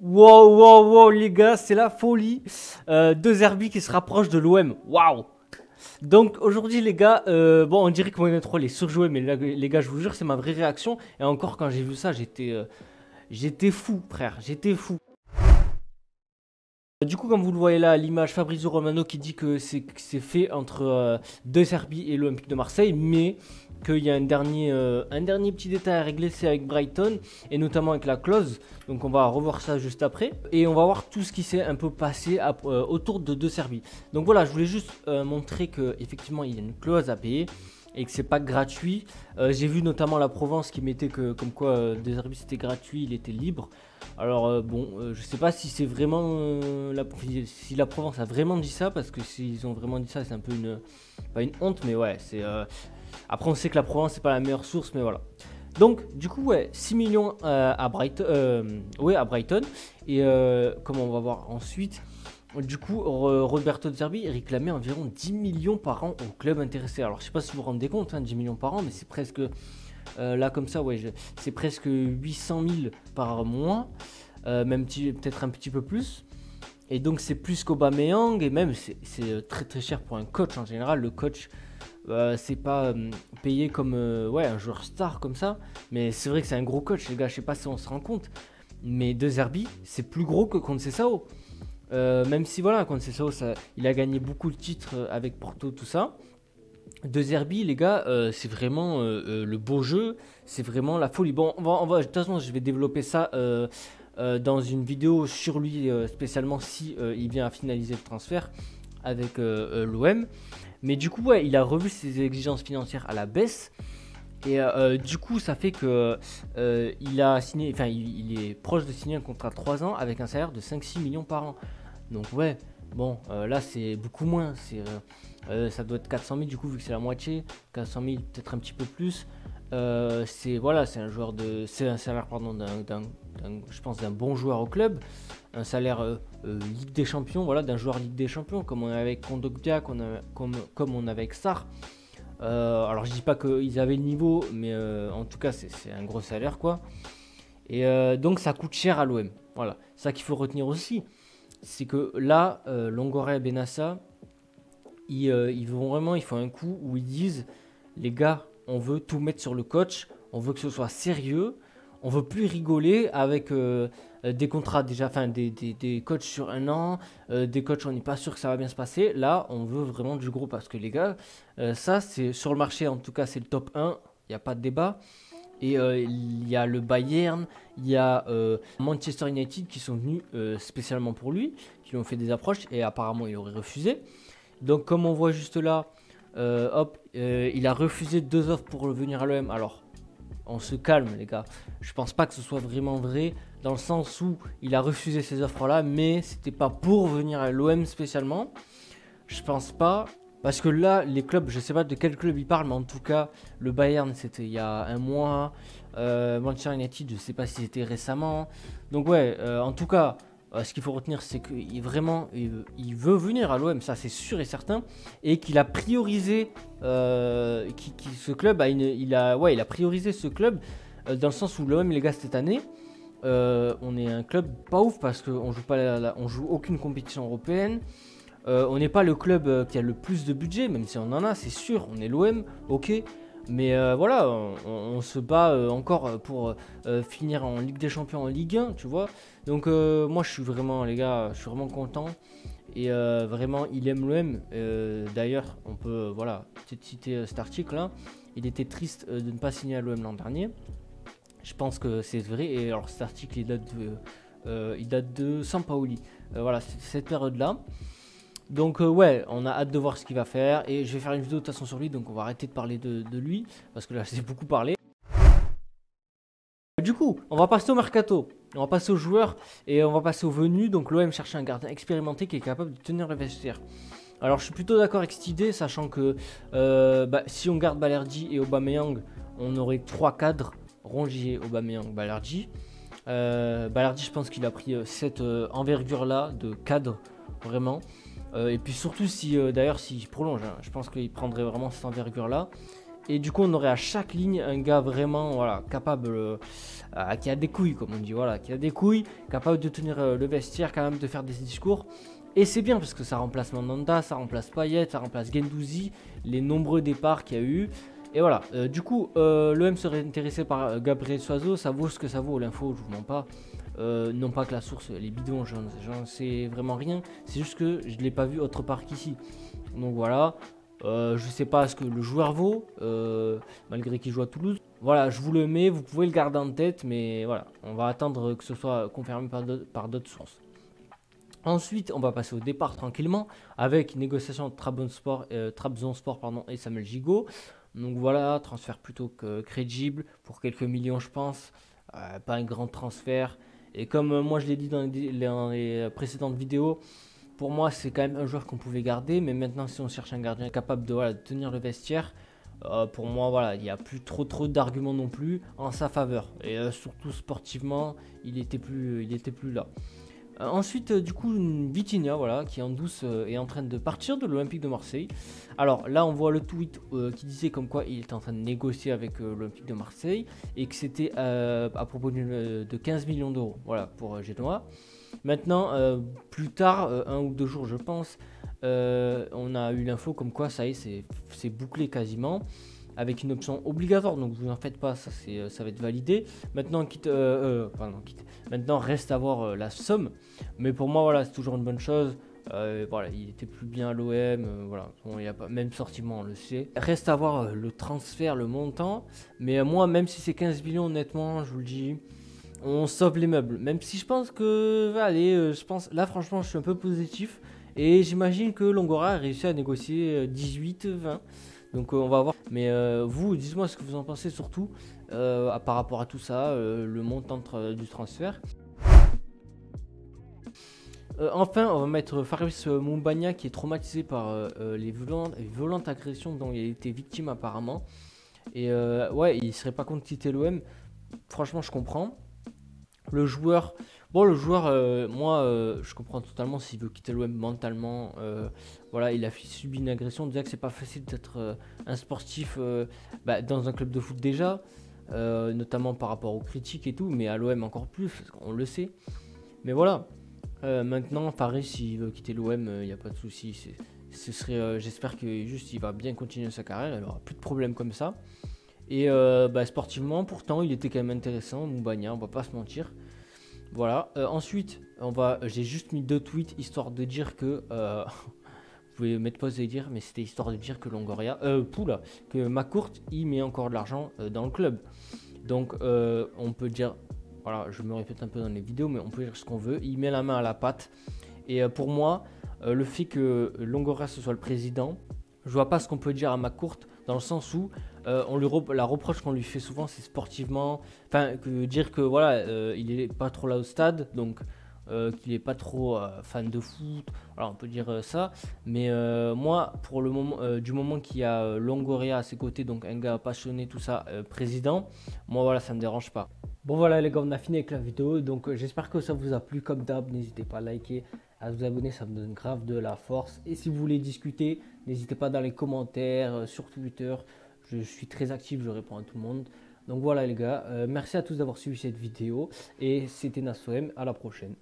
Wow, wow, wow, les gars, c'est la folie. De Zerbi qui se rapproche de l'OM. Waouh. Donc aujourd'hui, les gars, bon, on dirait que Mohamed Troll est surjoué, mais là, les gars, je vous jure, c'est ma vraie réaction. Et encore, quand j'ai vu ça, j'étais fou, frère. J'étais fou. Du coup, comme vous le voyez là, à l'image, Fabrizio Romano qui dit que c'est fait entre De Zerbi et l'Olympique de Marseille, mais qu'il y a un dernier petit détail à régler, c'est avec Brighton, et notamment avec la clause. Donc on va revoir ça juste après. Et on va voir tout ce qui s'est un peu passé autour de Zerbi. Donc voilà, je voulais juste montrer qu'effectivement, il y a une clause à payer et que c'est pas gratuit. J'ai vu notamment la Provence qui mettait que comme quoi De Zerbi c'était gratuit, il était libre. Alors bon, je sais pas si c'est vraiment si la Provence a vraiment dit ça, parce que s'ils ont vraiment dit ça, c'est un peu pas une honte, mais ouais, c'est après on sait que la Provence c'est pas la meilleure source, mais voilà. Donc du coup ouais, 6 millions à Brighton, à Brighton, et comme on va voir ensuite, du coup Roberto De Zerbi réclamait environ 10 millions par an au club intéressé. Alors je sais pas si vous vous rendez compte, hein, 10 millions par an, mais c'est presque là comme ça, ouais, c'est presque 800 000 par mois, même peut-être un petit peu plus. Et donc c'est plus qu'Aubameyang, et même c'est très très cher pour un coach en général. Le coach, c'est pas payé comme ouais, un joueur star comme ça, mais c'est vrai que c'est un gros coach, les gars. Je sais pas si on se rend compte, mais De Zerbi c'est plus gros que Conceição. Même si voilà, Conceição, il a gagné beaucoup de titres avec Porto, tout ça. De Zerbi, les gars, c'est vraiment le beau jeu, c'est vraiment la folie. Bon, de toute façon, je vais développer ça dans une vidéo sur lui, spécialement si il vient à finaliser le transfert avec l'OM. Mais du coup, ouais, il a revu ses exigences financières à la baisse. Et du coup, ça fait que il a signé, enfin, il est proche de signer un contrat de 3 ans avec un salaire de 5-6 millions par an. Donc ouais, bon, là c'est beaucoup moins. Ça doit être 400 000 du coup, vu que c'est la moitié. 400 000, peut-être un petit peu plus. Voilà, c'est un salaire, pardon, je pense d'un bon joueur au club. Un salaire Ligue des Champions, voilà, d'un joueur Ligue des Champions, comme on avait avec Kondogbia, comme on avait avec Sarr. Alors je dis pas qu'ils avaient le niveau, mais en tout cas c'est un gros salaire, quoi. Et donc ça coûte cher à l'OM. Voilà, ça qu'il faut retenir aussi, c'est que là, Longoria et Benassa, ils font un coup où ils disent, les gars, on veut tout mettre sur le coach, on veut que ce soit sérieux, on veut plus rigoler avec des contrats déjà, enfin des coachs sur 1 an, des coachs on n'est pas sûr que ça va bien se passer. Là, on veut vraiment du gros, parce que les gars, ça c'est sur le marché, en tout cas c'est le top 1, il n'y a pas de débat. Et il y a le Bayern, il y a Manchester United qui sont venus spécialement pour lui, qui lui ont fait des approches, et apparemment il aurait refusé. Donc comme on voit juste là, il a refusé 2 offres pour venir à l'OM. Alors, on se calme les gars. Je pense pas que ce soit vraiment vrai, dans le sens où il a refusé ces offres-là, mais c'était pas pour venir à l'OM spécialement. Je pense pas. Parce que là, les clubs, je sais pas de quel club il parle, mais en tout cas, le Bayern, c'était il y a un mois. Manchester United, je sais pas si c'était récemment. Donc ouais, en tout cas, ce qu'il faut retenir, c'est qu'il vraiment, il veut venir à l'OM, ça c'est sûr et certain, et qu'il a priorisé ce club. Il a priorisé ce club dans le sens où l'OM, les gars, cette année, on est un club pas ouf parce qu'on joue pas, on joue aucune compétition européenne. On n'est pas le club qui a le plus de budget, même si on en a, c'est sûr. On est l'OM, ok. Mais voilà, on se bat encore pour finir en Ligue des Champions, en Ligue 1, tu vois. Donc moi, je suis vraiment, les gars, je suis vraiment content. Et vraiment, il aime l'OM. D'ailleurs, on peut, voilà, peut-être citer cet article-là. Il était triste de ne pas signer à l'OM l'an dernier. Je pense que c'est vrai. Et alors, cet article, il date de Sampaoli. Voilà, c'est cette période-là. Donc ouais, on a hâte de voir ce qu'il va faire, et je vais faire une vidéo de toute façon sur lui, donc on va arrêter de parler de lui, parce que là j'ai beaucoup parlé. Du coup, on va passer au mercato, on va passer aux joueurs, et on va passer aux venus. Donc l'OM cherche un gardien expérimenté qui est capable de tenir le vestiaire. Alors je suis plutôt d'accord avec cette idée, sachant que si on garde Balerdi et Aubameyang, on aurait 3 cadres, Rongier, Aubameyang, Balerdi. Balerdi, je pense qu'il a pris cette envergure là de cadre, vraiment. Et puis surtout, d'ailleurs s'il prolonge, hein, je pense qu'il prendrait vraiment cette envergure là. Et du coup, on aurait à chaque ligne un gars vraiment voilà, capable, qui a des couilles, comme on dit, voilà, qui a des couilles, capable de tenir le vestiaire, quand même de faire des discours. Et c'est bien parce que ça remplace Mandanda, ça remplace Payet, ça remplace Guendouzi, les nombreux départs qu'il y a eu. Et voilà, du coup, l'OM serait intéressé par Gabriel Suazo, ça vaut ce que ça vaut, l'info, je vous mens pas. Non pas que la source, les bidons, j'en sais vraiment rien, c'est juste que je ne l'ai pas vu autre part qu'ici. Donc voilà, je sais pas ce que le joueur vaut, malgré qu'il joue à Toulouse. Voilà, je vous le mets, vous pouvez le garder en tête, mais voilà, on va attendre que ce soit confirmé par d'autres sources. Ensuite, on va passer au départ tranquillement avec négociation de Trabzonspor et Samuel Gigot. Donc voilà, transfert plutôt que crédible pour quelques millions, je pense. Pas un grand transfert. Et comme moi je l'ai dit dans les précédentes vidéos, pour moi c'est quand même un joueur qu'on pouvait garder. Mais maintenant, si on cherche un gardien capable de, voilà, de tenir le vestiaire, pour moi, voilà, il n'y a plus trop d'arguments non plus en sa faveur. Et surtout sportivement, il était plus là. Ensuite, du coup, Vitinha, voilà, qui en douce est en train de partir de l'Olympique de Marseille. Alors là, on voit le tweet qui disait comme quoi il était en train de négocier avec l'Olympique de Marseille et que c'était à propos de 15 millions d'euros, voilà, pour Genoa. Maintenant, plus tard, 1 ou 2 jours, je pense, on a eu l'info comme quoi ça y est, c'est bouclé quasiment, avec une option obligatoire, donc vous en faites pas, ça va être validé. Maintenant, Maintenant reste à voir la somme, mais pour moi, voilà, c'est toujours une bonne chose. Voilà, il était plus bien à l'OM, voilà, bon, il y a pas, même sortiment, on le sait. Reste à voir le transfert, le montant, mais moi, même si c'est 15 millions, honnêtement, je vous le dis, on sauve les meubles. Même si je pense que, allez, je pense, là, franchement, je suis un peu positif, et j'imagine que Longoria a réussi à négocier 18-20. Donc on va voir. Mais vous, dites-moi ce que vous en pensez surtout par rapport à tout ça, le montant du transfert. Enfin, on va mettre Faris Moumbagna qui est traumatisé par les violentes agressions dont il a été victime apparemment. Et ouais, il serait pas contre quitter l'OM. Franchement, je comprends. Le joueur, moi, je comprends totalement s'il veut quitter l'OM mentalement. Voilà, il a subi une agression. Déjà que c'est pas facile d'être un sportif dans un club de foot déjà, notamment par rapport aux critiques et tout, mais à l'OM encore plus, on le sait. Mais voilà, maintenant, Faris, s'il veut quitter l'OM, il n'y a pas de souci. J'espère que juste il va bien continuer sa carrière, il aura plus de problèmes comme ça. Et sportivement, pourtant, il était quand même intéressant, Moumbagna, on va pas se mentir. Voilà. Ensuite, j'ai juste mis 2 tweets histoire de dire que vous pouvez mettre pause et dire, mais c'était histoire de dire que Longoria, que McCourt, il met encore de l'argent dans le club. Donc, on peut dire, voilà, je me répète un peu dans les vidéos, mais on peut dire ce qu'on veut. Il met la main à la pâte. Et pour moi, le fait que Longoria ce soit le président, je vois pas ce qu'on peut dire à McCourt dans le sens où la reproche qu'on lui fait souvent, c'est sportivement, enfin, dire que voilà, il est pas trop là au stade, donc qu'il est pas trop fan de foot, voilà, on peut dire ça. Mais moi, pour le moment, du moment qu'il y a Longoria à ses côtés, donc un gars passionné, tout ça, président, moi voilà, ça me dérange pas. Bon voilà les gars, on a fini avec la vidéo, donc j'espère que ça vous a plu comme d'hab, n'hésitez pas à liker, à vous abonner, ça me donne grave de la force. Et si vous voulez discuter, n'hésitez pas dans les commentaires, sur Twitter, je suis très actif, je réponds à tout le monde. Donc voilà les gars, merci à tous d'avoir suivi cette vidéo, et c'était Nassoem, à la prochaine.